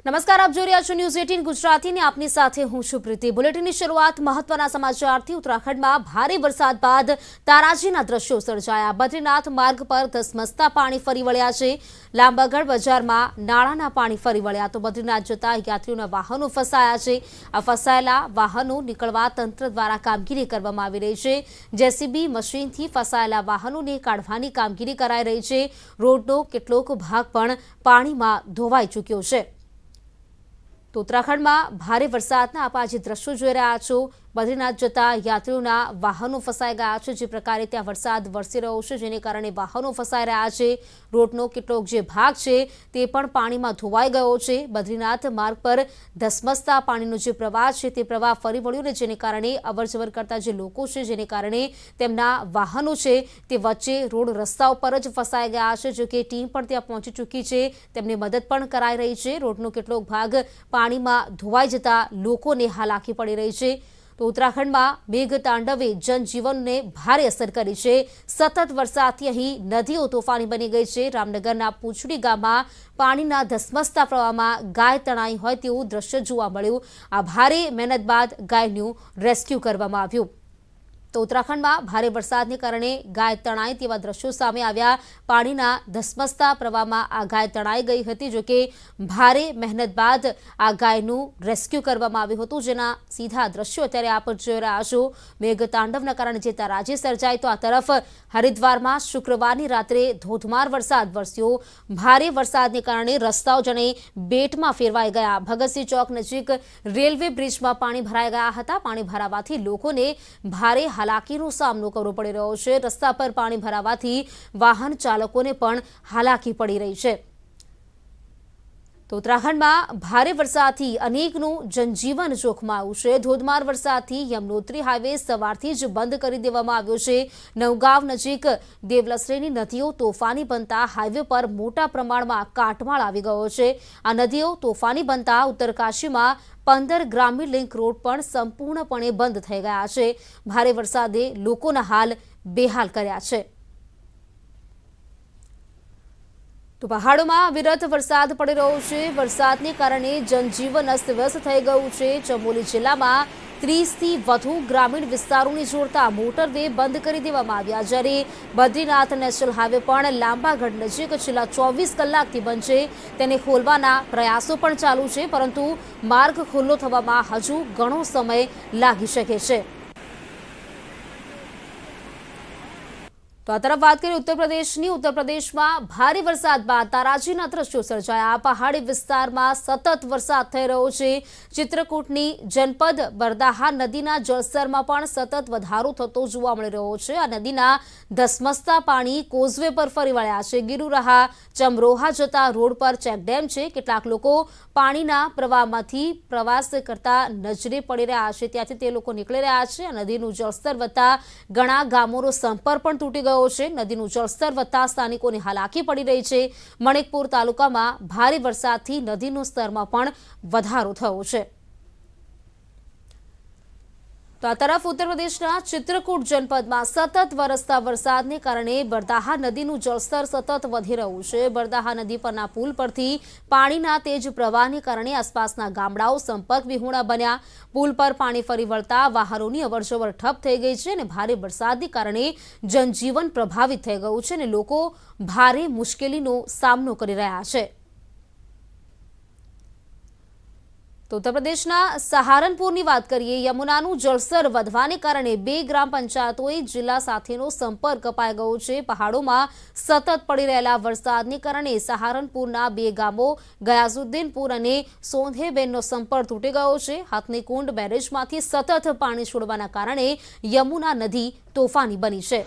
નમસ્કાર, આપ જોઈ રહ્યા છો ન્યૂઝ 18 ગુજરાતીની આપની સાથે હું છું પ્રીતિ। બુલેટિનની શરૂઆત મહત્વના સમાચારથી। ઉત્તરાખંડમાં ભારે વરસાદ બાદ તારાજીના દ્રશ્યો સર્જાયા। બદ્રીનાથ માર્ગ પર ધસમસતા પાણી ફરી વળ્યા છે। લાંબાગઢ બજારમાં નાળાના પાણી ફરી વળ્યા તો બદ્રીનાથ જતા યાત્રીઓના વાહનો ફસાયા છે। આ ફસાયેલા વાહનો નીકળવા તંત્ર દ્વારા કામગીરી કરવામાં આવી રહી છે। જેસીબી મશીનથી ફસાયેલા વાહનોને કાઢવાની કામગીરી કરાઈ રહી છે। રોડનો કેટલોક ભાગ પણ પાણીમાં ધોવાઈ ચૂક્યો છે। તો ઉત્તરાખંડમાં ભારે વરસાદના આપ આજે દ્રશ્યો જોઈ રહ્યા છો। બદ્રીનાથ જતા યાત્રીઓના વાહનો ફસાઈ ગયા છે। જે પ્રકારે ત્યાં વરસાદ વરસી રહ્યો છે જેને કારણે વાહનો ફસાઈ રહ્યા છે। રોડનો કેટલોક જે ભાગ છે તે પણ પાણીમાં ધોવાઈ ગયો છે। બદ્રીનાથ માર્ગ પર ધસમસતા પાણીનો જે પ્રવાહ છે તે પ્રવાહ ફરી વળ્યો ને જેને કારણે અવરજવર કરતા જે લોકો છે જેને કારણે તેમના વાહનો છે તે વચ્ચે રોડ રસ્તા ઉપર જ ફસાઈ ગયા છે। જો કે ટીમ પણ ત્યાં પહોંચી ચૂકી છે, તેમને મદદ પણ કરાઈ રહી છે। રોડનો કેટલોક ભાગ પાણીમાં ધોવાઈ જતા લોકોને હાલાકી પડી રહી છે। તો ઉત્તરાખંડમાં મેઘતાંડવે જનજીવનને ભારે અસર કરી છે। સતત વરસાદથી અહીં નદીઓ તોફાની બની ગઈ છે। રામનગરના પૂંછડી ગામમાં પાણીના ધસમસતા પ્રવાહમાં ગાય તણાઈ હોય તેવું દ્રશ્ય જોવા મળ્યું। આ ભારે મહેનત બાદ ગાયનું રેસ્ક્યુ કરવામાં આવ્યું। તો ઉત્તરાખંડમાં ભારે વરસાદને કારણે ગાય તણાઈ તેવા દ્રશ્યો સામે આવ્યા। પાણીના ધસમસતા પ્રવાહમાં આ ગાય તણાઈ ગઈ હતી। જો કે ભારે મહેનત બાદ આ ગાયનું રેસ્ક્યુ કરવામાં આવ્યું હતું, જેના સીધા દ્રશ્યો અત્યારે આપ જોઈ રહ્યા છો। મેઘતાંડવના કારણે જે તારાજી સર્જાઈ તો આ તરફ હરિદ્વારમાં શુક્રવારની રાત્રે ધોધમાર વરસાદ વરસ્યો। ભારે વરસાદને કારણે રસ્તાઓ જાણે બેટમાં ફેરવાઈ ગયા। ભગતસિંહ ચોક નજીક રેલવે બ્રિજમાં પાણી ભરાઈ ગયા હતા। પાણી ભરાવાથી લોકોને ભારે હાલાકીનો સામનો કરવો પડી રહ્યો છે। રસ્તા પર પાણી ભરાવાથી વાહન ચાલકોને પણ હાલાકી પડી રહી છે। તો ઉત્તરાખંડમાં ભારે વરસાદથી અનેકનું જનજીવન જોખમાયું છે। ધોધમાર વરસાદથી યમનોત્રી હાઈવે સવારથી જ બંધ કરી દેવામાં આવ્યો છે। નવગાંવ નજીક દેવલસરેની નદીઓ તોફાની બનતા હાઈવે પર મોટા પ્રમાણમાં કાટમાળ આવી ગયો છે। આ નદીઓ તોફાની બનતા ઉત્તરકાશીમાં 15 ગ્રામીણ લિંક રોડ પણ સંપૂર્ણપણે બંધ થઈ ગયા છે। ભારે વરસાદે લોકોના હાલ બેહાલ કર્યા છે। તો પહાડોમાં વિરત વરસાદ પડી રહ્યો છે। વરસાદને કારણે જનજીવન અસ્તવ્યસ્ત થઈ ગયું છે। ચમોલી જિલ્લામાં 30થી વધુ ગ્રામીણ વિસ્તારોને જોડતા મોટરવે બંધ કરી દેવામાં આવ્યા, જ્યારે બદ્રીનાથ નેશનલ હાઈવે પણ લાંબાગઢ નજીક છેલ્લા 24 કલાકથી બંધ છે। તેને ખોલવાના પ્રયાસો પણ ચાલુ છે, પરંતુ માર્ગ ખુલ્લો થવામાં હજુ ઘણો સમય લાગી શકે છે। તો આ તરફ વાત કરીએ ઉત્તર પ્રદેશની। ઉત્તર પ્રદેશમાં ભારે વરસાદ બાદ તારાજીના દ્રશ્યો સર્જાયા। પહાડી વિસ્તારમાં સતત વરસાદ થઈ રહ્યો છે। ચિત્રકૂટની જનપદ બરદાહા નદીના જળસ્તરમાં પણ સતત વધારો થતો જોવા મળી રહ્યો છે। આ નદીના ધસમસતા પાણી કોઝવે પર ફરી વળ્યા છે। ગિરુરાહા ચમરોહા જતા રોડ પર ચેકડેમ છે। કેટલાક લોકો પાણીના પ્રવાહમાંથી પ્રવાસ કરતા નજરે પડી રહ્યા છે, ત્યાંથી તે લોકો નીકળી રહ્યા છે। નદીનું જળસ્તર વધતા ઘણા ગામોનો સંપર્ક પણ તૂટી ગયો છે। નદીનું જળસ્તર વધતા સ્થાનિકોને હાલાકી પડી રહી છે। મણિકપુર તાલુકામાં ભારે વરસાદથી નદીનું સ્તરમાં પણ વધારો થયો છે। તો આ તરફ ઉત્તર પ્રદેશના ચિત્રકૂટ જનપદમાં સતત વરસતા વરસાદને કારણે બરદાહા નદીનું જળસ્તર સતત વધી રહ્યું છે। બરદાહા નદી પરના પુલ પરથી પાણીના તેજ પ્રવાહને કારણે આસપાસના ગામડાઓ સંપર્ક વિહોણા બન્યા। પુલ પર પાણી ફરી વળતા વાહનોની અવરજવર ઠપ થઈ ગઈ છે અને ભારે વરસાદને કારણે જનજીવન પ્રભાવિત થઈ ગયું છે અને લોકો ભારે મુશ્કેલીનો સામનો કરી રહ્યા છે। તો ઉત્તર પ્રદેશના સહારનપુરની વાત કરીએ। યમુનાનું જળસ્તર વધવાને કારણે 2 ગ્રામ પંચાયતોએ જિલ્લા સાથેનો સંપર્ક કપાઈ ગયો છે। પહાડોમાં સતત પડી રહેલા વરસાદને કારણે સહારનપુરના 2 ગામો ગયાઝુદ્દીનપુર અને સોંધેબેનનો સંપર્ક તૂટી ગયો છે। હાથનીકુંડ બેરેજમાંથી સતત પાણી છોડવાના કારણે યમુના નદી તોફાની બની છે।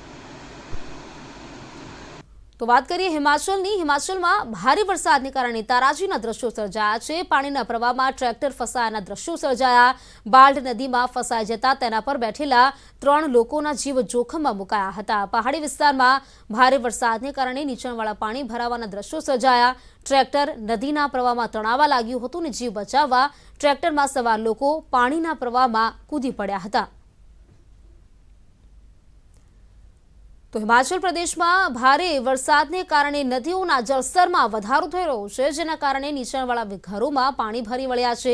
તો વાત કરીએ હિમાચલની। હિમાચલમાં ભારે વરસાદને કારણે તારાજીના દ્રશ્યો સર્જાયા છે। પાણીના પ્રવાહમાં ટ્રેક્ટર ફસાયાના દ્રશ્યો સર્જાયા। બાલ્ડ નદીમાં ફસાઈ જતા તેના પર બેઠેલા 3 લોકોના જીવ જોખમમાં મુકાયા હતા। પહાડી વિસ્તારમાં ભારે વરસાદને કારણે નીચાણવાળા પાણી ભરાવાના દ્રશ્યો સર્જાયા। ટ્રેક્ટર નદીના પ્રવાહમાં તણાવા લાગ્યું હતું અને જીવ બચાવવા ટ્રેક્ટરમાં સવાર લોકો પાણીના પ્રવાહમાં કૂદી પડ્યા હતા। તો હિમાચલ પ્રદેશમાં ભારે વરસાદને કારણે નદીઓના જળસ્તરમાં વધારો થઈ રહ્યો છે, જેના કારણે નીચાણવાળા ઘરોમાં પાણી ભરી વળ્યા છે।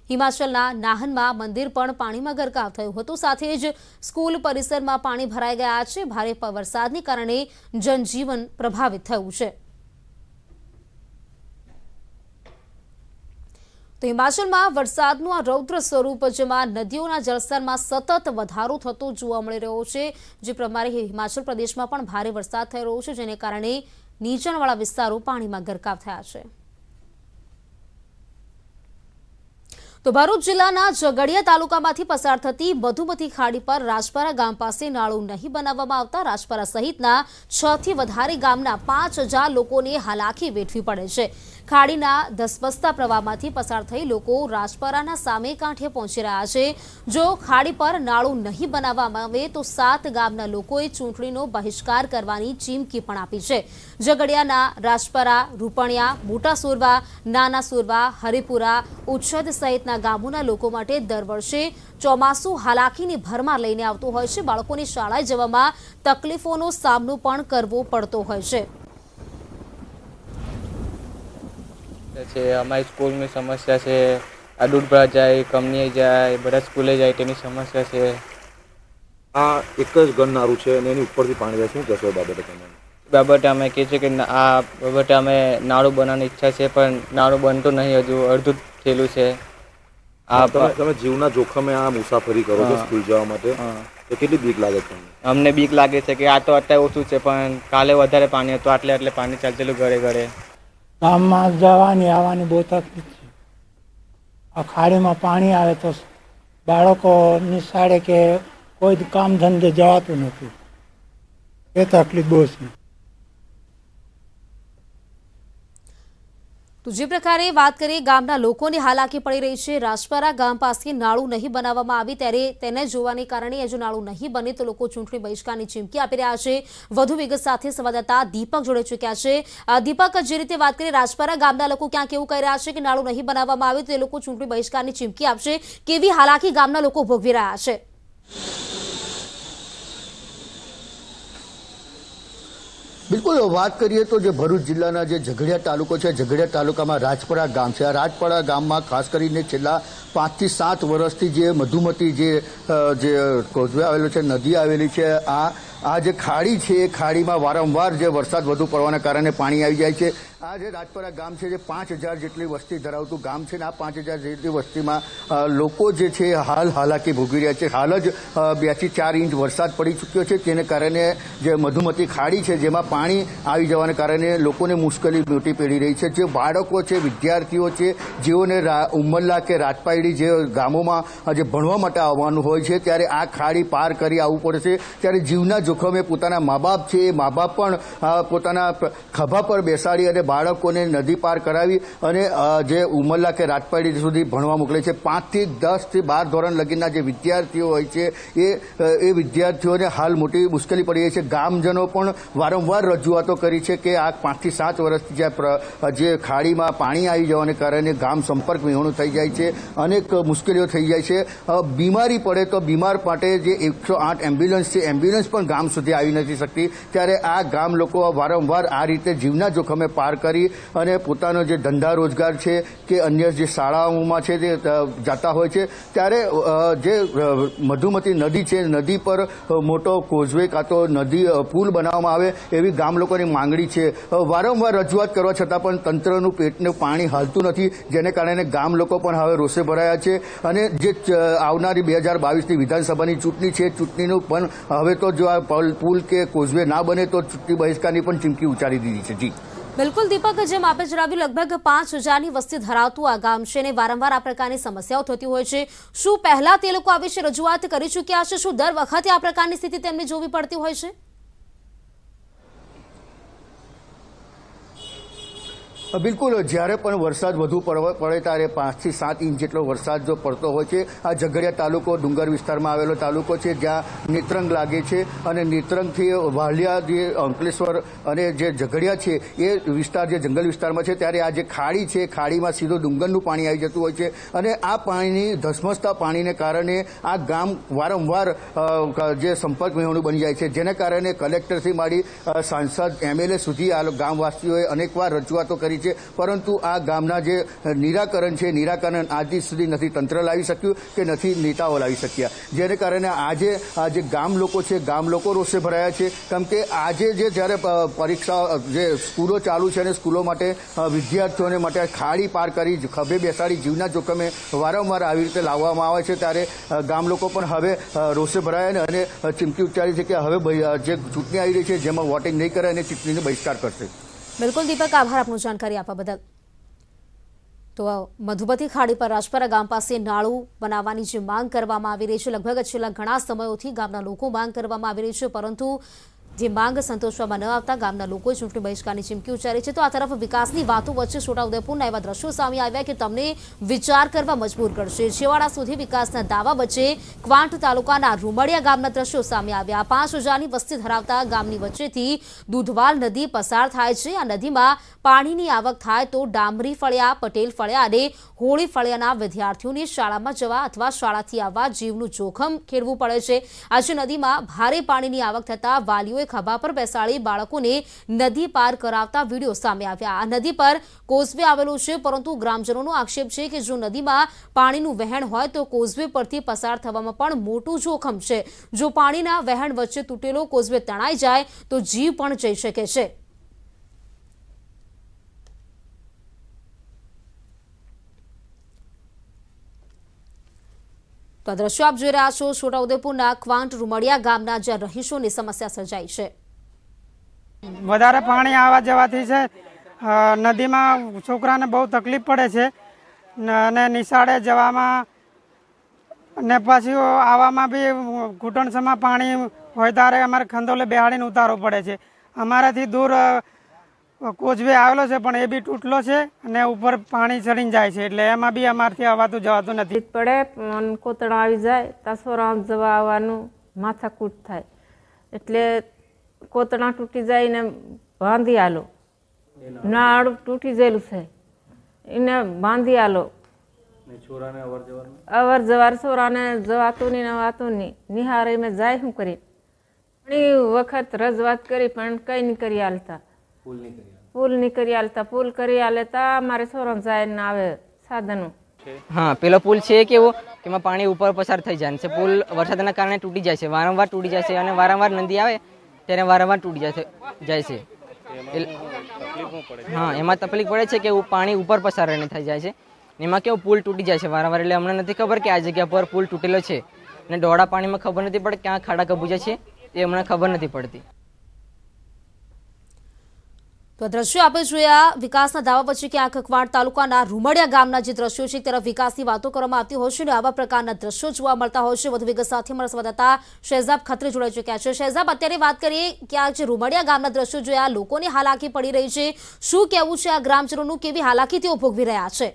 હિમાચલના નાહનમાં મંદિર પણ પાણીમાં ગરકાવ થયું હતું, સાથે જ સ્કૂલ પરિસરમાં પાણી ભરાઈ ગયા છે। ભારે વરસાદને કારણે જનજીવન પ્રભાવિત થયું છે। તો હિમાચલમાં વરસાદનું આ રૌદ્ર સ્વરૂપ, જેમાં નદીઓના જળસ્તરમાં સતત વધારો થતો જોવા મળી રહ્યો છે। જે પ્રમાણે હિમાચલ પ્રદેશમાં પણ ભારે વરસાદ થઈ રહ્યો છે, જેને કારણે નીચાણવાળા વિસ્તારો પાણીમાં ગરકાવ થયા છે। તો ભરૂચ જિલ્લાના ઝઘડિયા તાલુકામાંથી પસાર થતી મધુમતી ખાડી પર રાજપરા ગામ પાસે નાળું નહીં બનાવવામાં આવતા રાજપરા સહિતના 6 થી વધારે ગામના 5000 લોકોને હાલાકી વેઠવી પડે છે। ખાડીના ધસમસતા પ્રવાહમાંથી પસાર થઈ લોકો રાજપરાના સામે કાંઠે પહોંચી રહ્યા છે। જો ખાડી પર નાળું નહીં બનાવવામાં આવે તો 7 ગામના લોકોએ ચૂંટણીનો બહિષ્કાર કરવાની ચીમકી પણ આપી છે। ઝઘડિયાના રાજપરા, રૂપણિયા, મોટા સુરવા, નાના સુરવા, હરિપુરા, ઉચ્છદ સહિતના ગામોના લોકો માટે દર વર્ષે ચોમાસું હાલાકીની ભરમાર લઈને આવતું હોય છે। બાળકોને શાળાએ જવામાં તકલીફોનો સામનો પણ કરવો પડતો હોય છે। हमारी स्कूल में समस्या से अडूर भरा जाए, कंपनी जाए, बड़ा स्कूले जाए तेनी समस्या से। आ एक ज गन्नारू छे અને એની ઉપરથી પાણી જાય છે। શું કહેશો બાબતે તમે? બાબતે અમે કહે છે કે આ બાબતે અમે નાળું બનાવવાની ઈચ્છા છે, પણ નાળું બનતું નહીં, હજુ અડધું થયેલું છે। તમે જીવના જોખમે આ મુસાફરી કરો છો સ્કૂલ જવા માટે, તો કેટલી બીક લાગે છે તમને? અમને બીક લાગે છે કે આ તો અત્યારે ઓછું છે, પણ કાલે વધારે પાણી હતું, એટલે પાણી ચાલતેલું ઘરે ઘરે। ગામમાં જવાની આવવાની બહુ તકલીફ છે। આ ખાડીમાં પાણી આવે તો બાળકો નિશાળે કે કોઈ કામ ધંધે જવાતું નથી, એ તકલીફ બહુ છે। તો જે પ્રકારે વાત કરીએ ગામના લોકોની હાલાકી પડી રહી છે। રાજપરા ગામ પાસે નાળું નહીં બનાવવામાં આવી, ત્યારે તેને જોવાને કારણે જો નાળું નહીં બને તો લોકો ચૂંટણી બહિષ્કારની ચીમકી આપી રહ્યા છે। વધુ વિગત સાથે સંવાદદાતા દીપક જોડાઈ ચૂક્યા છે। દીપક, જે રીતે વાત કરીએ રાજપરા ગામના લોકો ક્યાંક એવું કહી રહ્યા છે કે નાળું નહીં બનાવવામાં આવે તો એ લોકો ચૂંટણી બહિષ્કારની ચીમકી આપશે, કેવી હાલાકી ગામના લોકો ભોગવી રહ્યા છે? બિલકુલ, વાત કરીએ તો જે ભરૂચ જિલ્લાના જે ઝઘડિયા તાલુકો છે, ઝઘડિયા તાલુકામાં રાજપરા ગામ છે। આ રાજપરા ગામમાં ખાસ કરીને છેલ્લા 5 થી 7 વર્ષથી જે મધુમતી જે કોઝવે આવેલો છે, નદી આવેલી છે, આ જે ખાડી છે એ ખાડીમાં વારંવાર જે વરસાદ વધુ પડવાના કારણે પાણી આવી જાય છે। આ જે રાજપરા ગામ છે જે 5000 જેટલી વસ્તી ધરાવતું ગામ છે, ને આ 5000 જેટલી વસ્તીમાં લોકો જે છે હાલ હાલાકી ભોગવી રહ્યા છે। હાલ જ 2 થી 4 ઇંચ વરસાદ પડી ચૂક્યો છે, તેને કારણે જે મધુમતી ખાડી છે જેમાં પાણી આવી જવાને કારણે લોકોને મુશ્કેલી મોટી પડી રહી છે। જે બાળકો છે, વિદ્યાર્થીઓ છે, જેઓને ઉમરલા કે રાજપાયડી જે ગામોમાં જે ભણવા માટે આવવાનું હોય છે, ત્યારે આ ખાડી પાર કરી આવવું પડશે। ત્યારે જીવના જોખમે પોતાના મા બાપ છે, એ મા બાપ પણ પોતાના ખભા પર બેસાડી અને બાળકોને નદી પાર કરાવી અને જે ઉમરલા કે રાજપાડી સુધી ભણવા મોકલે છે। 5 થી 10 થી 12 ધોરણ લગીના જે વિદ્યાર્થીઓ હોય છે એ વિદ્યાર્થીઓને હાલ મોટી મુશ્કેલી પડી રહી છે। ગામજનો પણ વારંવાર રજૂઆતો કરી છે કે આ 5 થી 7 વર્ષથી જે ખાડીમાં પાણી આવી જવાને કારણે ગામ સંપર્ક વિહોણું થઈ જાય છે, અનેક મુશ્કેલીઓ થઈ જાય છે। બીમારી પડે તો બીમાર માટે જે 108 એમ્બ્યુલન્સ છે, એમ્બ્યુલન્સ પણ ગામ સુધી આવી નથી શકતી। ત્યારે આ ગામ લોકો વારંવાર આ રીતે જીવના જોખમે પાર કરી અને પોતાનો જે ધંધા રોજગાર છે કે અન્ય જે શાળાઓમાં છે તે જતા હોય છે। ત્યારે જે મધુમતી નદી છે, નદી પર મોટો કોઝવે કાં તો નદી પુલ બનાવવામાં આવે એવી ગામ લોકોની માંગણી છે। વારંવાર રજૂઆત કરવા છતાં પણ તંત્રનું પેટનું પાણી હાલતું નથી, જેને કારણે ગામ લોકો પણ હવે રોષે ભરાયા છે અને જે આવનારી 2022ની વિધાનસભાની ચૂંટણી છે, ચૂંટણીનું પણ હવે તો જો આ પુલ કે કોઝવે ના બને તો ચૂંટણી બહિષ્કારની પણ ચીમકી ઉચ્ચારી દીધી છે। જી બિલકુલ દીપક, જેમ આપે જણાવ્યું, લગભગ 5000ની વસ્તી ધરાવતું આ ગામ છે અને વારંવાર આ પ્રકારની સમસ્યાઓ થતી હોય છે। શું પહેલા તે લોકો આ વિશે રજૂઆત કરી ચૂક્યા છે? શું દર વખતે આ પ્રકારની સ્થિતિ તેમને જોવી પડતી હોય છે? બિલકુલ, જ્યારે પણ વરસાદ વધુ પડે ત્યારે 5 થી 7 ઇંચ જેટલો વરસાદ જો પડતો હોય છે. આ ઝઘડિયા તાલુકો ડુંગર વિસ્તારમાં આવેલો તાલુકો છે, જ્યાં નેત્રંગ લાગે છે અને નેત્રંગથી વાલિયા જે અંકલેશ્વર અને જે ઝઘડિયા છે એ વિસ્તાર જે જંગલ વિસ્તારમાં છે, ત્યારે આ જે ખાડી છે, ખાડીમાં સીધું ડુંગરનું પાણી આવી જતું હોય છે અને આ પાણીની ધસમસતા પાણીને કારણે આ ગામ વારંવાર જે સંપર્ક વિહોણું બની જાય છે, જેને કારણે કલેક્ટરથી માંડી સાંસદ MLA સુધી આ ગામવાસીઓએ અનેકવાર રજૂઆતો કરી છે, પરંતુ આ ગામના જે નિરાકરણ આજ સુધી નથી તંત્ર લાવી શક્યું કે નથી નેતાઓ લાવી શક્યા, જેને કારણે આજે આ જે ગામ લોકો છે, ગામ લોકો રોષે ભરાયા છે. કેમ કે આજે જ્યારે પરીક્ષા જે સ્કૂલો ચાલુ છે અને સ્કૂલો માટે વિદ્યાર્થીઓને માટે ખાડી પાર કરી ખભે બેસાડી જીવના જોખમે વારંવાર આવી રીતે લાવવામાં આવે છે, ત્યારે ગામ લોકો પણ હવે રોષે ભરાયા અને ચીમકી ઉચ્ચારી છે કે હવે જે ચૂંટણી આવી રહી છે જેમાં વોટિંગ નહીં કરે અને ચૂંટણીનો બહિષ્કાર કરશે. બિલકુલ દીપક, આભાર આપનું જાણકારી આપવા બદલ. તો મધુમતી ખાડી પર રાજપરા ગામ પાસે નાળું બનાવવાની જે માંગ કરવામાં આવી રહી છે, લગભગ છેલ્લા ઘણા સમયોથી ગામના લોકો માંગ કરવામાં આવી રહી છે, પરંતુ જે માંગ સંતોષવામાં ન આવતા ગામના લોકોએ ચૂંટણી બહિષ્કારની ચીમકી ઉચ્ચારી છે. તો આ તરફ વિકાસની વાતો વચ્ચે છોટાઉદેપુરના એવા દ્રશ્યો સામે આવ્યા કે તમને વિચાર કરવા મજબૂર કરશે. છેવાડા સુધી વિકાસના દાવા વચ્ચે ક્વાંટ તાલુકાના રૂમડિયા ગામના દ્રશ્યો સામે આવ્યા. 5000ની વસ્તી ધરાવતા ગામની વચ્ચેથી દૂધવાલ નદી પસાર થાય છે. આ નદીમાં પાણીની આવક થાય તો ડામરી ફળિયા, પટેલ ફળિયા અને હોળી ફળિયાના વિદ્યાર્થીઓને શાળામાં જવા અથવા શાળાથી આવવા જીવનું જોખમ ખેડવું પડે છે. આજે નદીમાં ભારે પાણીની આવક થતા વાલીઓએ ખભા પર બેસાડી બાળકોને નદી પાર કરાવતા વિડીયો સામે આવ્યા. આ નદી પર કોઝવે આવેલું છે, પરંતુ ગ્રામજનોનો આક્ષેપ છે કે જો નદીમાં પાણીનું વહેણ હોય તો કોઝવે પરથી પસાર થવામાં પણ મોટું જોખમ છે. જો પાણીના વહેણ વચ્ચે તૂટેલો કોઝવે તણાઈ જાય તો જીવ પણ જઈ શકે છે. તો આ દ્રશ્યો આપ જોઈ રહ્યા છો છોટાઉદેપુરના ક્વાંટ રૂમડિયા ગામના જ્યાં રહીશોની સમસ્યા સર્જાઈ છે. વધારે પાણી આવવા જવાથી છે નદીમાં છોકરાને બહુ તકલીફ પડે છે અને નિશાળે જવામાં ને પછી આવવામાં બી ઘૂંટણસમાં પાણી હોય ત્યારે અમારે ખંડોલે બેહાડીને ઉતારવો પડે છે. અમારાથી દૂર કોઝવે આવેલો છે પણ એ બી તૂટલો છે અને ઉપર પાણી ચડીને જાય છે, એટલે એમાં બી અમારથી આવતું જવાતું નથી. પડે કોતરા આવી જાય તાસોરા જવા આવવાનું માથાકૂટ થાય, એટલે કોતરા તૂટી જાય ને બાંધી આલો. નાળું તૂટી ગયેલું છે એને બાંધી આલો. અવર જવાર છોરાને જવાતું નહીં નવાતું નહીં. નિહારે મેં જાય શું કરી ઘણી વખત રજૂઆત કરી પણ કઈ નહીં કરી આલતા. પુલ નહીં કરી આલતા. પુલ કરી આલેતા મારે છોરા જાય ને આવે સાધનો. હા, પેલો પુલ છે કેવો કે એમાં પાણી ઉપર પસાર થઈ જાય છે. પુલ વરસાદના કારણે તૂટી જાય છે, વારંવાર તૂટી જાય છે અને વારંવાર નદી આવે ત્યારે વારંવાર તૂટી જાય છે. હા, એમાં તકલીફ પડે છે કે પાણી ઉપર પસાર રહીને થઈ જાય છે. એમાં કેવું પુલ તૂટી જાય છે વારંવાર, એટલે અમને નથી ખબર કે આ જગ્યા પર પુલ તૂટેલો છે અને ડોળા પાણીમાં ખબર નથી પડે ક્યાં ખાડા કબૂજા છે એ અમને ખબર નથી પડતી. તો દ્રશ્યો આપણે જોયા વિકાસના દાવા પછી ક્યાંક ક્વાંટ તાલુકાના રૂમડિયા ગામના જે દ્રશ્યો છે તરફ વિકાસની વાતો કરવામાં આવતી હોય છે અને આવા પ્રકારના દ્રશ્યો જોવા મળતા હોય છે. વધુ વિગત સાથે અમારા સંવાદદાતા શહેજાબ ખત્રી જોડાઈ ચૂક્યા છે. શહેજાબ, અત્યારે વાત કરીએ કે આ જે રૂમડિયા ગામના દ્રશ્યો જોયા, લોકોને હાલાકી પડી રહી છે, શું કહેવું છે આ ગ્રામજનોનું, કેવી હાલાકી તેઓ ભોગવી રહ્યા છે?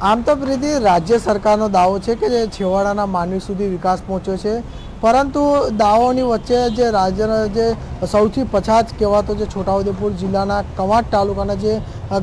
આમ તો પ્રીતિ રાજ્ય સરકારનો દાવો છે કે જે છેવાડાના માનવી સુધી વિકાસ પહોંચ્યો છે, પરંતુ દાવોની વચ્ચે જે રાજ્યના જે સૌથી પછાત કહેવાતો જે છોટાઉદેપુર જિલ્લાના કવાંટ તાલુકાના જે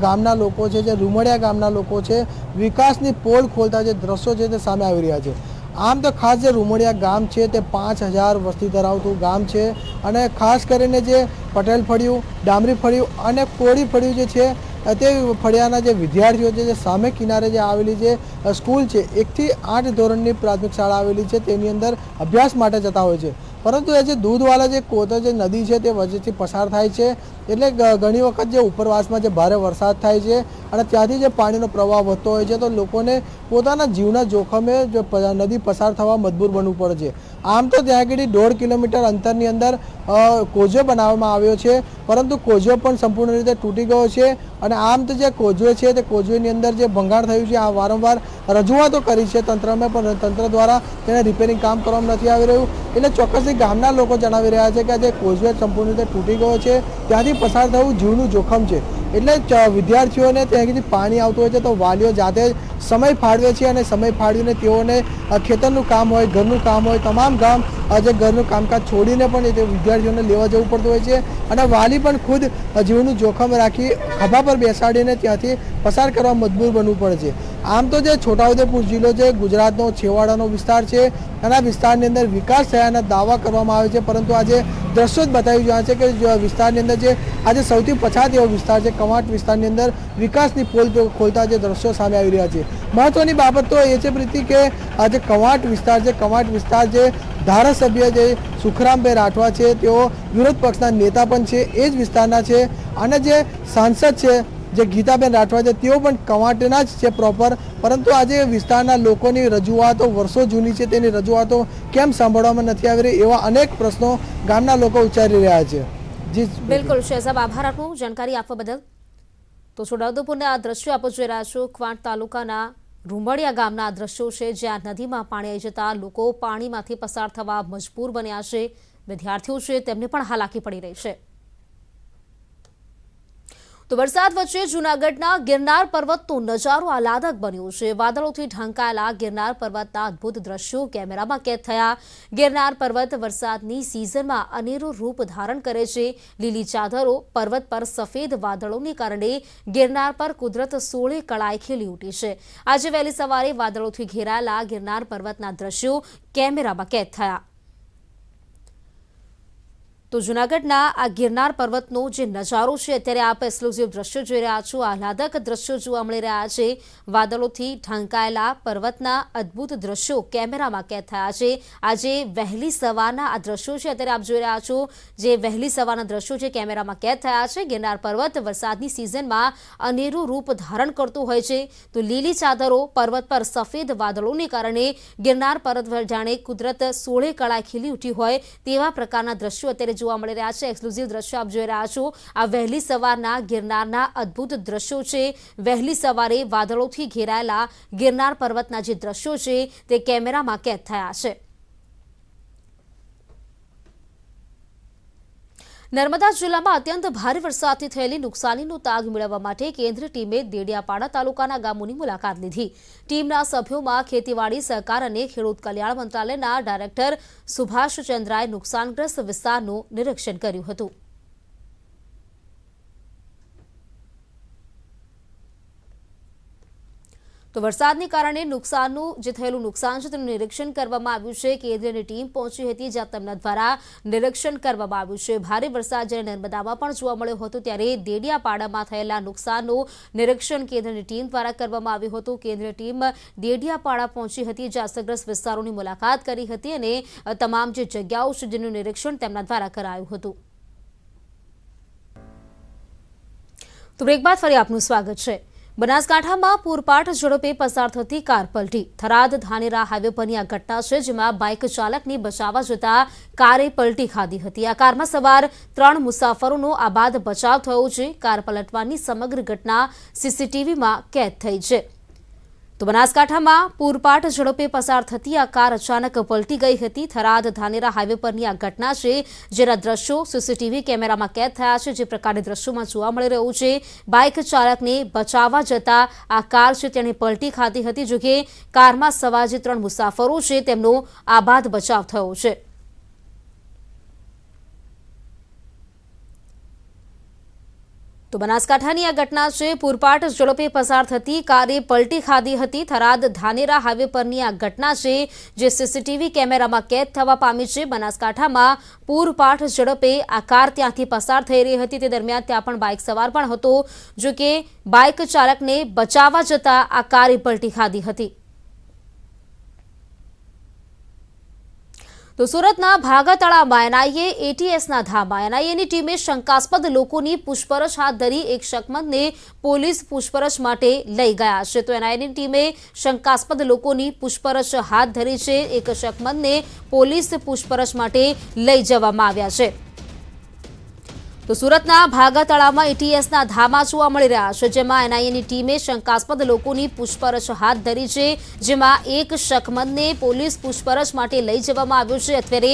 ગામના લોકો છે, જે રૂમડિયા ગામના લોકો છે, વિકાસની પોલ ખોલતા જે દ્રશ્યો છે તે સામે આવી રહ્યા છે. આમ તો ખાસ જે રૂમડિયા ગામ છે તે 5000 વસ્તી ધરાવતું ગામ છે અને ખાસ કરીને જે પટેલ ફળિયું, ડામરી ફળિયું અને કોળી ફળિયું જે છે તે ફળિયાના જે વિદ્યાર્થીઓ છે, જે સામે કિનારે જે આવેલી જે સ્કૂલ છે 1 થી 8 ધોરણની પ્રાથમિક શાળા આવેલી છે તેની અંદર અભ્યાસ માટે જતા હોય છે, પરંતુ એ જે દૂધવાળા જે કોતર જે નદી છે તે વચ્ચેથી પસાર થાય છે, એટલે ઘણી વખત જે ઉપરવાસમાં જે ભારે વરસાદ થાય છે અને ત્યાંથી જે પાણીનો પ્રવાહ વધતો હોય છે તો લોકોને પોતાના જીવના જોખમે નદી પસાર થવા મજબૂર બનવું પડે છે. આમ તો ત્યાં આગળ 1.5 કિલોમીટર અંતરની અંદર કોઝવે બનાવવામાં આવ્યો છે, પરંતુ કોઝવે પણ સંપૂર્ણ રીતે તૂટી ગયો છે અને આમ તો જે કોઝવે છે તે કોઝવેની અંદર જે ભંગાણ થયું છે આ વારંવાર રજૂઆતો કરી છે તંત્રને, પણ તંત્ર દ્વારા તેને રિપેરિંગ કામ કરવામાં નથી આવી રહ્યું. એટલે ચોક્કસથી ગામના લોકો જણાવી રહ્યા છે કે આ જે કોઝવે સંપૂર્ણ રીતે તૂટી ગયો છે, ત્યાંથી પસાર થવું જીવનું જોખમ છે. એટલે વિદ્યાર્થીઓને ત્યાંથી પાણી આવતું હોય છે તો વાલીઓ જાતે સમય ફાળવે છે અને સમય ફાળવીને તેઓને ખેતરનું કામ હોય, ઘરનું કામ હોય, તમામ કામ જે ઘરનું કામકાજ છોડીને પણ તે વિદ્યાર્થીઓને લેવા જવું પડતું હોય છે. અને વાલી પણ ખુદ જીવનું જોખમ રાખી ખભા પર બેસાડીને ત્યાંથી પસાર કરવા મજબૂર બનવું પડે છે. આમ તો જે છોટાઉદેપુર જિલ્લો છે ગુજરાતનો છેવાડાનો વિસ્તાર છે, અને આ વિસ્તારની અંદર વિકાસ થયાના દાવા કરવામાં આવે છે, પરંતુ આજે દ્રશ્યો જ બતાવી રહ્યા છે કે વિસ્તારની અંદર જે આજે સૌથી પછાત એવો વિસ્તાર છે કવાંટ વિસ્તારની અંદર વિકાસની પોલ ખોલતા જે દ્રશ્યો સામે આવી રહ્યા છે. મહત્વની બાબત તો એ છે પ્રીતિ કે આજે કવાંટ વિસ્તાર છે, કવાંટ વિસ્તાર જે ધારાસભ્ય જે સુખરામભાઈ રાઠવા છે તેઓ વિરોધ પક્ષના નેતા પણ છે, એ જ વિસ્તારના છે. અને જે સાંસદ છે જે ગીતાબેન રાઠવા છે તેઓ પણ કવાંટના જ છે પ્રોપર, પરંતુ આજે વિસ્તારના લોકોની રજૂઆતો વર્ષો જૂની છે, તેની રજૂઆતો કેમ સાંભળવામાં નથી આવી રહી એવા અનેક પ્રશ્નો ગામના લોકો ઉચ્ચારી રહ્યા છે. જી બિલકુલ શહેજાબ, આભાર આપનો જાણકારી આપવા બદલ. તો છોટાઉદેપુરના આ દ્રશ્યો આપ જોઈ રહ્યા છો. ક્વાંટ તાલુકાના રૂંબડિયા ગામના આ દ્રશ્યો છે જ્યાં નદીમાં પાણી આવી જતા લોકો પાણીમાંથી પસાર થવા મજબૂર બન્યા છે. વિદ્યાર્થીઓ છે તેમને પણ હાલાકી પડી રહી છે. તો વરસાદ વચ્ચે જૂનાગઢના ગિરનાર પર્વતનો નજારો આહલાદક બન્યો છે. વાદળોથી ઢંકાયેલા ગિરનાર પર્વતના અદભુત દ્રશ્યો કેમેરામાં કેદ થયા. ગિરનાર પર્વત વરસાદની સિઝનમાં અનેરું રૂપ ધારણ કરે છે. લીલી ચાદરો, પર્વત પર સફેદ વાદળોને કારણે ગિરનાર પર કુદરત સોળે કળાએ ખીલી ઉઠી છે. આજે વહેલી સવારે વાદળોથી ઘેરાયેલા ગિરનાર પર્વતના દ્રશ્યો કેમેરામાં કેદ થયા. તો જૂનાગઢના આ ગિરનાર પર્વતનો જે નજારો છે અત્યારે આપ એક્સક્લુઝિવ દ્રશ્યો જોઈ રહ્યા છો. આહલાદક દ્રશ્યો જોવા મળી રહ્યા છે. વાદળોથી ઢંકાયેલા પર્વતના અદ્ભુત દ્રશ્યો કેમેરામાં કેદ થયા છે. આજે વહેલી સવારના આ દ્રશ્યો છે અત્યારે આપ જોઈ રહ્યા છો. જે વહેલી સવારના દ્રશ્યો છે કેમેરામાં કેદ થયા છે. ગિરનાર પર્વત વરસાદની સિઝનમાં અનેરું રૂપ ધારણ કરતું હોય છે. તો લીલી ચાદરો, પર્વત પર સફેદ વાદળોને કારણે ગિરનાર પર્વત જાણે કુદરત સોળે કળાએ ખીલી ઉઠી હોય તેવા પ્રકારના દ્રશ્યો અત્યારે જોવા મળી રહ્યા છે. એક્સક્લુઝિવ દ્રશ્યો આપ જોઈ રહ્યા છો. આ વહેલી સવારના ગિરનારના અદ્ભુત દ્રશ્યો છે. વહેલી સવારે વાદળોથી ઘેરાયેલા ગિરનાર પર્વતના જે દ્રશ્યો છે તે કેમેરામાં કેદ થયા છે. નર્મદા જિલ્લામાં અત્યંત ભારે વરસાદથી થયેલી નુકસાનીનો તાગ મેળવવા માટે કેન્દ્રીય ટીમે દેડિયાપાડા તાલુકાના ગામોની મુલાકાત લીધી. ટીમના સભ્યોમાં ખેતીવાડી, સહકાર અને ખેડૂત કલ્યાણ મંત્રાલયના ડાયરેક્ટર સુભાષ ચંદ્રાએ નુકસાનગ્રસ્ત વિસ્તારનું નિરીક્ષણ કર્યું હતું. તો વરસાદને કારણે જે થયેલું નુકસાન છે તેનું નિરીક્ષણ કરવામાં આવ્યું છે. કેન્દ્રની ટીમ પહોંચી હતી જ્યાં તેમના દ્વારા નિરીક્ષણ કરવામાં આવ્યું છે. ભારે વરસાદ જ્યારે નર્મદામાં પણ જોવા મળ્યો હતો ત્યારે દેડિયાપાડામાં થયેલા નુકસાનનું નિરીક્ષણ કેન્દ્રની ટીમ દ્વારા કરવામાં આવ્યું હતું. કેન્દ્રીય ટીમ દેડિયાપાડા પહોંચી હતી જ્યાં અસરગ્રસ્ત વિસ્તારોની મુલાકાત કરી હતી અને તમામ જે જગ્યાઓ છે જેનું નિરીક્ષણ તેમના દ્વારા કરાયું હતું. તો બ્રેક બાદ ફરી આપનું સ્વાગત છે. બનાસકાંઠામાં પૂરપાટ ઝડપે પસાર થતી કાર પલટી. થરાદ ધાનેરા હાઈવે પરની આ ઘટના છે જેમાં બાઇક ચાલકને બચાવવા જતા કારે પલટી ખાધી હતી. આ કારમાં સવાર 3 મુસાફરોનો આબાદ બચાવ થયો છે. કાર પલટવાની સમગ્ર ઘટના સીસીટીવીમાં કેદ થઈ છે. તો બનાસકાંઠામાં પૂરપાટ ઝડપે પસાર થતી આ કાર અચાનક પલટી ગઈ હતી. થરાદ ધાનેરા હાઈવે પરની આ ઘટના છે જેના દ્રશ્યો સીસીટીવી કેમેરામાં કેદ થયા છે. જે પ્રકારની દ્રશ્યોમાં જોવા મળી રહ્યું છે, બાઇક ચાલકને બચાવવા જતા આ કાર છે તેણે પલટી ખાધી હતી. જોકે કારમાં સવાર જે 3 મુસાફરો છે તેમનો આબાદ બચાવ થયો છે. તો બનાસકાંઠાની આ ઘટના છે. પૂરપાટ ઝડપે પસાર થતી કારે પલટી ખાધી હતી. થરાદ ધાનેરા હાઈવે પરની આ ઘટના છે જે સીસીટીવી કેમેરામાં કેદ થવા પામી છે. બનાસકાંઠામાં પૂરપાટ ઝડપે આ કાર ત્યાંથી પસાર થઈ રહી હતી. તે દરમિયાન ત્યાં પણ બાઇક સવાર પણ હતો. જો કે બાઇક ચાલકને બચાવવા જતા આ કારે પલટી ખાધી હતી. તો સુરતના ભાગાતળામાં એનઆઈએ એટીએસના ધામમાં એનઆઈએની ટીમે શંકાસ્પદ લોકોની પૂછપરછ હાથ ધરી. એક શકમંદને પોલીસ પૂછપરછ માટે લઈ ગયા છે. તો એનઆઈએની ટીમે શંકાસ્પદ લોકોની પૂછપરછ હાથ ધરી છે. એક શકમંદને પોલીસ પૂછપરછ માટે લઈ જવામાં આવ્યા છે. તો સુરતના ભાગા તળાવમાં એટીએસના ધામા જોવા મળી રહ્યા છે, જેમાં એનઆઈએની ટીમે શંકાસ્પદ લોકોની પૂછપરછ હાથ ધરી છે, જેમાં એક શકમંદને પોલીસ પૂછપરછ માટે લઈ જવામાં આવ્યો છે। અત્યારે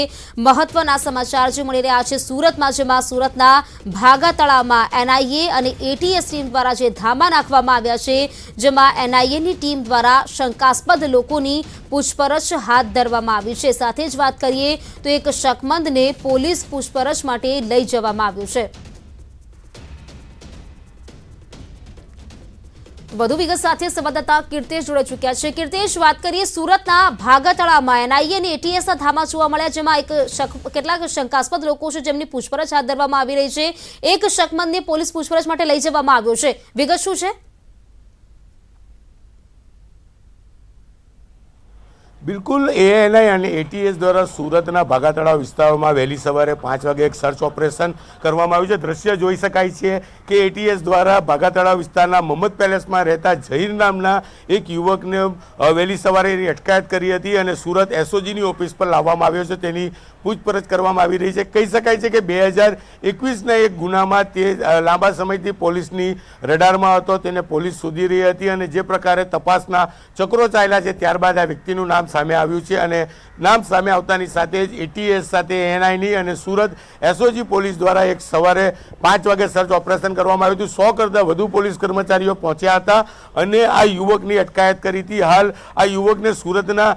મહત્વના સમાચાર જે મળી રહ્યા છે સુરતમાં, જેમાં સુરતના ભાગા તળાવમાં એનઆઈએ અને એટીએસ ટીમ દ્વારા જે ધામા નાખવામાં આવ્યા છે, જેમાં એનઆઈએની ટીમ દ્વારા શંકાસ્પદ લોકોની પૂછપરછ હાથ ધરવામાં આવી છે। સાથે જ વાત કરીએ તો એક શકમંદને પોલીસ પૂછપરછ માટે લઈ જવામાં આવ્યો છે। વધુ વિગત સાથે સંવાદદાતા કીર્તેશ જોડાઈ ચૂક્યા છે। કીર્તેશ, વાત કરીએ સુરતના ભાગા તળાવમાં એનઆઈએ અને એટીએસના ધામા જોવા મળ્યા, જેમાં કેટલાક શંકાસ્પદ લોકો છે જેમની પૂછપરછ હાથ ધરવામાં આવી રહી છે। એક શકમંદને પોલીસ પૂછપરછ માટે લઈ જવામાં આવ્યો છે, વિગત શું છે? બિલકુલ, એએનઆઈ અને એટીએસ દ્વારા સુરતના ભાગા તળાવ વિસ્તારોમાં વહેલી સવારે 5 વાગે એક સર્ચ ઓપરેશન કરવામાં આવ્યું છે। દ્રશ્ય જોઈ શકાય છે કે એટીએસ દ્વારા ભાગા તળાવ વિસ્તારના મોહમ્મદ પેલેસમાં રહેતા ઝહીર નામના એક યુવકને વહેલી સવારે એની અટકાયત કરી હતી અને સુરત એસઓજીની ઓફિસ પર લાવવામાં આવ્યો છે। તેની પૂછપરછ કરવામાં આવી રહી છે। કહી શકાય છે કે 2021ના એક ગુનામાં તે લાંબા સમયથી પોલીસની રડારમાં હતો, તેને પોલીસ શોધી રહી હતી અને જે પ્રકારે તપાસના ચક્રો ચાલ્યા છે ત્યારબાદ આ વ્યક્તિનું નામ સામે આવ્યું છે અને નામ સામે આવતાની સાથે જ એટીએસ સાથે એનઆઈની અને સુરત એસઓજી પોલીસ દ્વારા એક સવારે 5 વાગે સર્ચ ઓપરેશન કરવામાં આવ્યું હતું। 100 કરતાં વધુ પોલીસ કર્મચારીઓ પહોંચ્યા હતા અને આ યુવકની અટકાયત કરી હતી। હાલ આ યુવકને સુરતના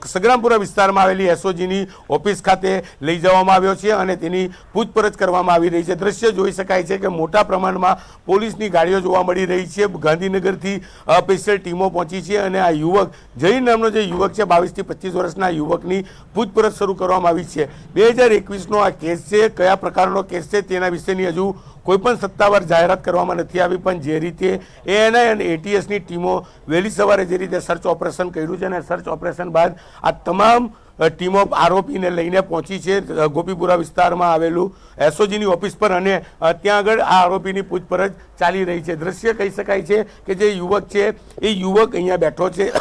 સંગ્રામપુરા વિસ્તારમાં આવેલી એસઓજીની ઓફિસ ખાતે લઈ જવામાં આવ્યો છે અને તેની પૂછપરછ કરવામાં આવી રહી છે। દ્રશ્ય જોઈ શકાય છે કે મોટા પ્રમાણમાં પોલીસની ગાડીઓ જોવા મળી રહી છે। ગાંધીનગરથી સ્પેશિયલ ટીમો પહોંચી છે અને આ યુવક જૈન નામનો જે યુવક છે 22 થી 25 વર્ષના યુવકની પૂછપરછ શરૂ કરવામાં આવી છે। 2021નો આ કેસ છે, કયા પ્રકારનો કેસ છે તેના વિશેની હજુ કોઈપણ સત્તાવાર જાહેરાત કરવામાં નથી આવી, પણ જે રીતે એએનઆઈ અને એટીએસની ટીમો વહેલી સવારે જે રીતે સર્ચ ઓપરેશન કર્યું છે અને સર્ચ ઓપરેશન બાદ આ તમામ ટીમો આરોપીને લઈને પહોંચી છે ગોપીપુરા વિસ્તારમાં આવેલું એસઓજીની ઓફિસ પર અને ત્યાં આગળ આ આરોપીની પૂછપરછ ચાલી રહી છે। દ્રશ્ય કહી શકાય છે કે જે યુવક છે એ યુવક અહીંયા બેઠો છે,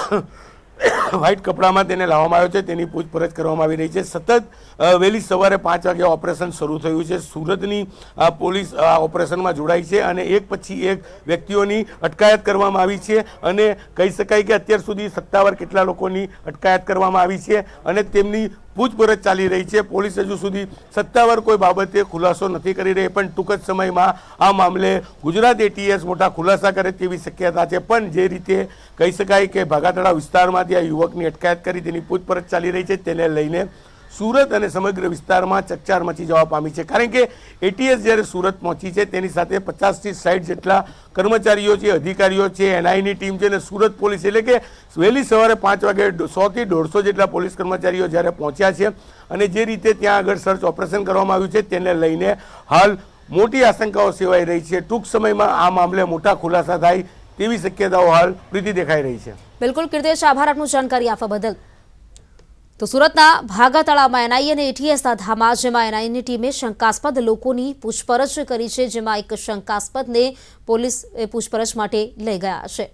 વ્હાઇટ કપડામાં તેને લાવવામાં આવ્યો છે, તેની પૂછપરછ કરવામાં આવી રહી છે। સતત વહેલી સવારે 5 વાગે ઓપરેશન શરૂ થયું છે। સુરતની પોલીસ આ ઓપરેશનમાં જોડાઈ છે અને એક પછી એક વ્યક્તિઓની અટકાયત કરવામાં આવી છે અને કહી શકાય કે અત્યાર સુધી સત્તાવાર કેટલા લોકોની અટકાયત કરવામાં આવી છે અને તેમની પૂછપરછ ચાલી રહી છે। પોલીસ હજુ સુધી સત્તાવાર કોઈ બાબતે ખુલાસો નથી કરી રહી, પણ ટૂંક જ સમયમાં આ મામલે ગુજરાત એટીએસ મોટા ખુલાસા કરે તેવી શક્યતા છે। પણ જે રીતે કહી શકાય કે ભાગા તળાવ વિસ્તારમાંથી આ યુવકની અટકાયત કરી તેની પૂછપરછ ચાલી રહી છે, તેને લઈને સુરત અને સમગ્ર વિસ્તારમાં ચકચાર મચી જવા પામી છે। કારણ કે એટીએસ જ્યારે સુરત પહોંચી છે તેની સાથે 50 થી 60 જેટલા કર્મચારીઓ છે, અધિકારીઓ છે, એનઆઈની ટીમ છે અને સુરત પોલીસ, એટલે કે વહેલી સવારે 5 વાગે 100 થી 150 જેટલા પોલીસ કર્મચારીઓ જ્યારે પહોંચ્યા છે અને જે રીતે ત્યાં આગળ સર્ચ ઓપરેશન કરવામાં આવ્યું છે તેને લઈને હાલ મોટી આશંકાઓ સેવાઈ રહી છે। ટૂંક સમયમાં આ મામલે મોટા ખુલાસા થાય તેવી શક્યતાઓ હાલ પ્રીતિ દેખાઈ રહી છે। બિલકુલ કીર્તેશ, આભાર આપનું જાણકારી આપવા બદલ। તો સુરતના ભાગા તળાવમાં એનઆઈએ અને એટીએસના ધામા, જેમાં એનઆઈની ટીમે શંકાસ્પદ લોકોની પૂછપરછ કરી છે, જેમાં એક શંકાસ્પદને પોલીસ પૂછપરછ માટે લઈ ગયા છે।